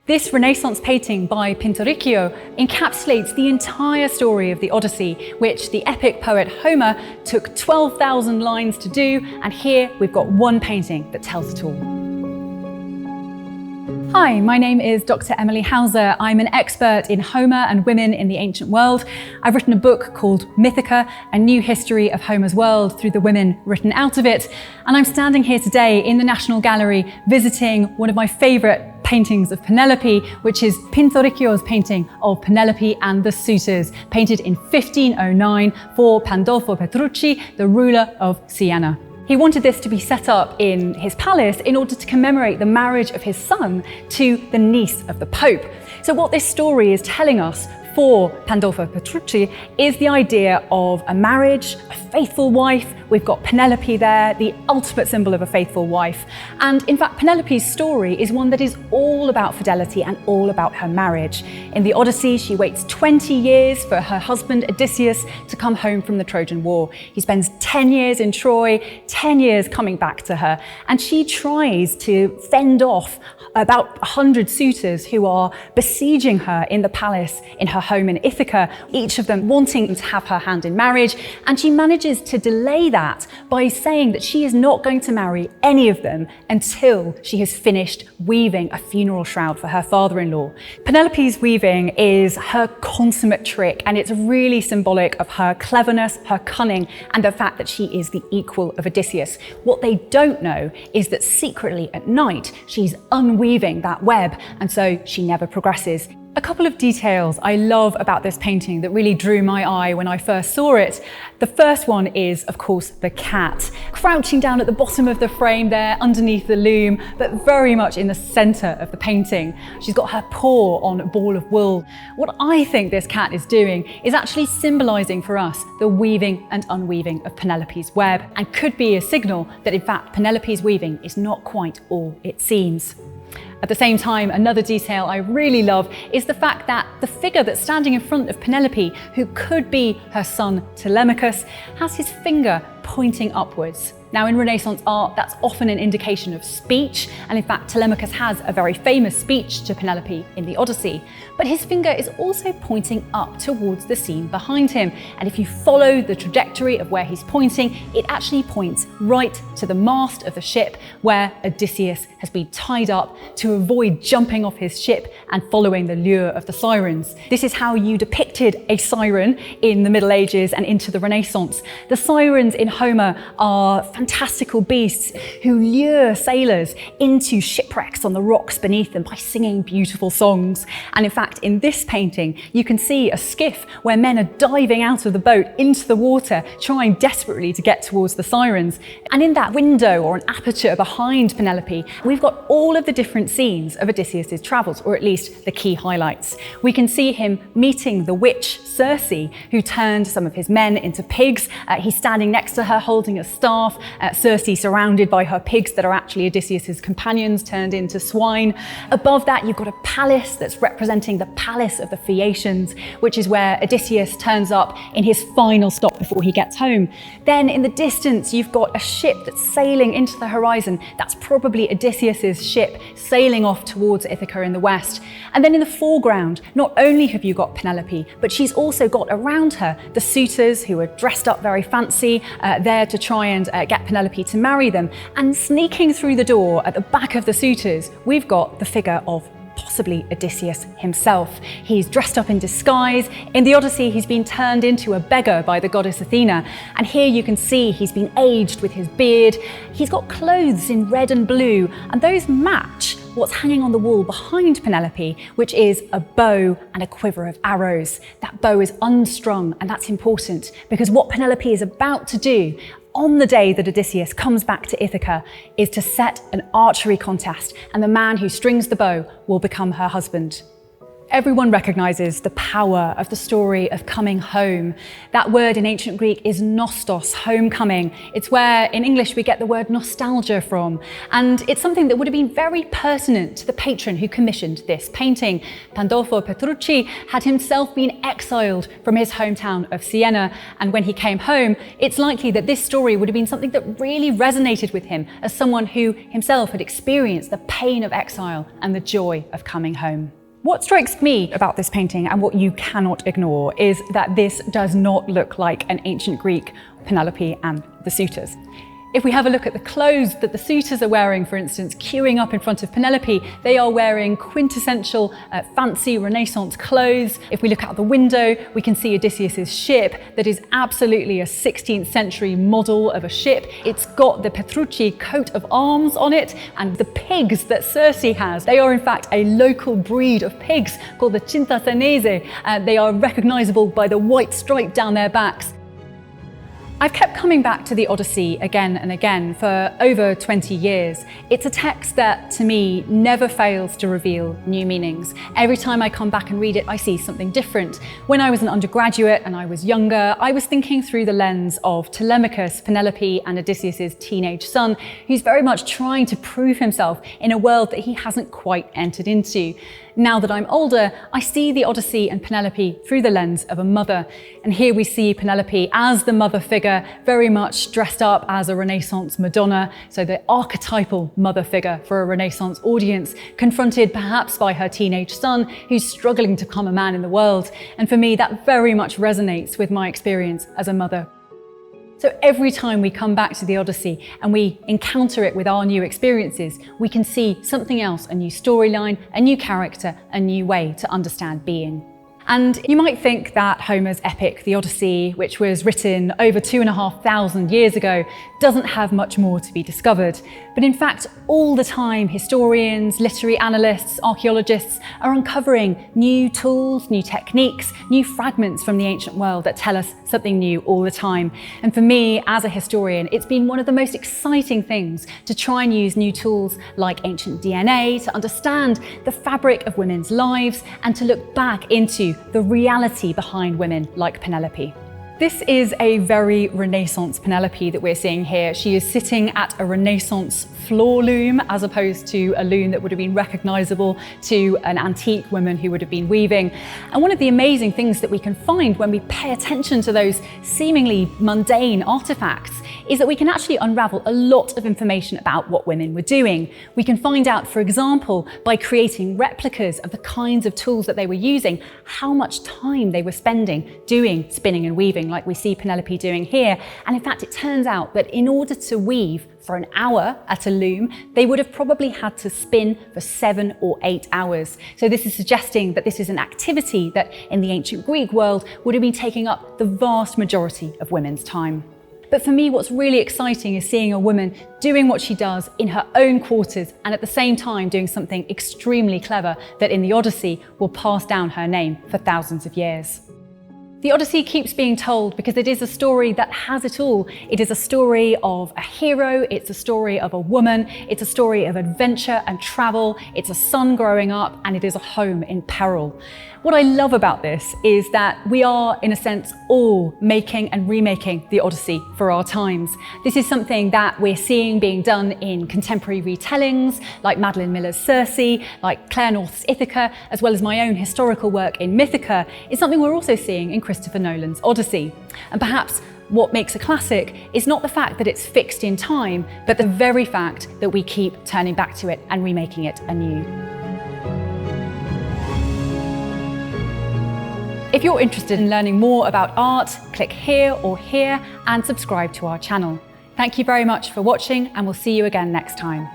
This Renaissance painting by Pintoricchio encapsulates the entire story of the Odyssey, which the epic poet Homer took 12,000 lines to do, and here we've got one painting that tells it all. Hi, my name is Dr Emily Hauser. I'm an expert in Homer and women in the ancient world. I've written a book called Mythica, a new history of Homer's world through the women written out of it. And I'm standing here today in the National Gallery visiting one of my favourite paintings of Penelope, which is Pintoricchio's painting of Penelope and the Suitors, painted in 1509 for Pandolfo Petrucci, the ruler of Siena. He wanted this to be set up in his palace in order to commemorate the marriage of his son to the niece of the Pope. So what this story is telling us for Pandolfo Petrucci is the idea of a marriage, a faithful wife. We've got Penelope there, the ultimate symbol of a faithful wife. And in fact, Penelope's story is one that is all about fidelity and all about her marriage. In the Odyssey, she waits 20 years for her husband Odysseus to come home from the Trojan War. He spends 10 years in Troy, 10 years coming back to her, and she tries to fend off about 100 suitors who are besieging her in the palace in her home in Ithaca, each of them wanting to have her hand in marriage, and she manages to delay that by saying that she is not going to marry any of them until she has finished weaving a funeral shroud for her father-in-law. Penelope's weaving is her consummate trick, and it's really symbolic of her cleverness, her cunning, and the fact that she is the equal of Odysseus. What they don't know is that secretly at night she's unweaving that web, and so she never progresses. A couple of details I love about this painting that really drew my eye when I first saw it. The first one is, of course, the cat, crouching down at the bottom of the frame there, underneath the loom, but very much in the center of the painting. She's got her paw on a ball of wool. What I think this cat is doing is actually symbolizing for us the weaving and unweaving of Penelope's web, and could be a signal that in fact Penelope's weaving is not quite all it seems. At the same time, another detail I really love is the fact that the figure that's standing in front of Penelope, who could be her son Telemachus, has his finger pointing upwards. Now, in Renaissance art, that's often an indication of speech, and in fact, Telemachus has a very famous speech to Penelope in the Odyssey. But his finger is also pointing up towards the scene behind him, and if you follow the trajectory of where he's pointing, it actually points right to the mast of the ship where Odysseus has been tied up to avoid jumping off his ship and following the lure of the sirens. This is how you depicted a siren in the Middle Ages and into the Renaissance. The sirens in Homer are fantastical beasts who lure sailors into shipwrecks on the rocks beneath them by singing beautiful songs. And in fact, in this painting, you can see a skiff where men are diving out of the boat into the water, trying desperately to get towards the sirens. And in that window or an aperture behind Penelope, we've got all of the different scenes of Odysseus's travels, or at least the key highlights. We can see him meeting the witch Circe, who turned some of his men into pigs. He's standing next to her holding a staff. Circe surrounded by her pigs that are actually Odysseus's companions turned into swine. Above that, you've got a palace that's representing the palace of the Phaeacians, which is where Odysseus turns up in his final stop before he gets home. Then in the distance, you've got a ship that's sailing into the horizon. That's probably Odysseus's ship sailing off towards Ithaca in the west. And then in the foreground, not only have you got Penelope, but she's also got around her the suitors who are dressed up very fancy, there to try and get Penelope to marry them. And sneaking through the door at the back of the suitors, we've got the figure of possibly Odysseus himself. He's dressed up in disguise. In the Odyssey, he's been turned into a beggar by the goddess Athena. And here you can see he's been aged with his beard. He's got clothes in red and blue, and those match what's hanging on the wall behind Penelope, which is a bow and a quiver of arrows. That bow is unstrung, and that's important because what Penelope is about to do on the day that Odysseus comes back to Ithaca is to set an archery contest, and the man who strings the bow will become her husband. Everyone recognises the power of the story of coming home. That word in ancient Greek is nostos, homecoming. It's where in English we get the word nostalgia from. And it's something that would have been very pertinent to the patron who commissioned this painting. Pandolfo Petrucci had himself been exiled from his hometown of Siena. And when he came home, it's likely that this story would have been something that really resonated with him as someone who himself had experienced the pain of exile and the joy of coming home. What strikes me about this painting, and what you cannot ignore, is that this does not look like an ancient Greek Penelope and the Suitors. If we have a look at the clothes that the suitors are wearing, for instance, queuing up in front of Penelope, they are wearing quintessential fancy Renaissance clothes. If we look out the window, we can see Odysseus's ship that is absolutely a 16th century model of a ship. It's got the Petrucci coat of arms on it, and the pigs that Circe has. They are in fact a local breed of pigs called the Cintasenese. They are recognizable by the white stripe down their backs. I've kept coming back to the Odyssey again and again for over 20 years. It's a text that, to me, never fails to reveal new meanings. Every time I come back and read it, I see something different. When I was an undergraduate and I was younger, I was thinking through the lens of Telemachus, Penelope and Odysseus's teenage son, who's very much trying to prove himself in a world that he hasn't quite entered into. Now that I'm older, I see the Odyssey and Penelope through the lens of a mother. And here we see Penelope as the mother figure, very much dressed up as a Renaissance Madonna, so the archetypal mother figure for a Renaissance audience, confronted perhaps by her teenage son, who's struggling to become a man in the world. And for me, that very much resonates with my experience as a mother. So every time we come back to the Odyssey and we encounter it with our new experiences, we can see something else, a new storyline, a new character, a new way to understand being. And you might think that Homer's epic, the Odyssey, which was written over 2,500 years ago, doesn't have much more to be discovered. But in fact, all the time, historians, literary analysts, archaeologists are uncovering new tools, new techniques, new fragments from the ancient world that tell us something new all the time. And for me, as a historian, it's been one of the most exciting things to try and use new tools like ancient DNA to understand the fabric of women's lives and to look back into the reality behind women like Penelope. This is a very Renaissance Penelope that we're seeing here. She is sitting at a Renaissance floor loom as opposed to a loom that would have been recognizable to an antique woman who would have been weaving. And one of the amazing things that we can find when we pay attention to those seemingly mundane artifacts is that we can actually unravel a lot of information about what women were doing. We can find out, for example, by creating replicas of the kinds of tools that they were using, how much time they were spending doing spinning and weaving, like we see Penelope doing here. And in fact, it turns out that in order to weave for an hour at a loom, they would have probably had to spin for 7 or 8 hours. So this is suggesting that this is an activity that in the ancient Greek world would have been taking up the vast majority of women's time. But for me, what's really exciting is seeing a woman doing what she does in her own quarters and at the same time doing something extremely clever that in the Odyssey will pass down her name for thousands of years. The Odyssey keeps being told because it is a story that has it all. It is a story of a hero, it's a story of a woman, it's a story of adventure and travel, it's a son growing up, and it is a home in peril. What I love about this is that we are, in a sense, all making and remaking the Odyssey for our times. This is something that we're seeing being done in contemporary retellings, like Madeline Miller's Circe, like Claire North's Ithaca, as well as my own historical work in Mythica, is something we're also seeing in Christopher Nolan's Odyssey. And perhaps what makes a classic is not the fact that it's fixed in time, but the very fact that we keep turning back to it and remaking it anew. If you're interested in learning more about art, click here or here and subscribe to our channel. Thank you very much for watching, and we'll see you again next time.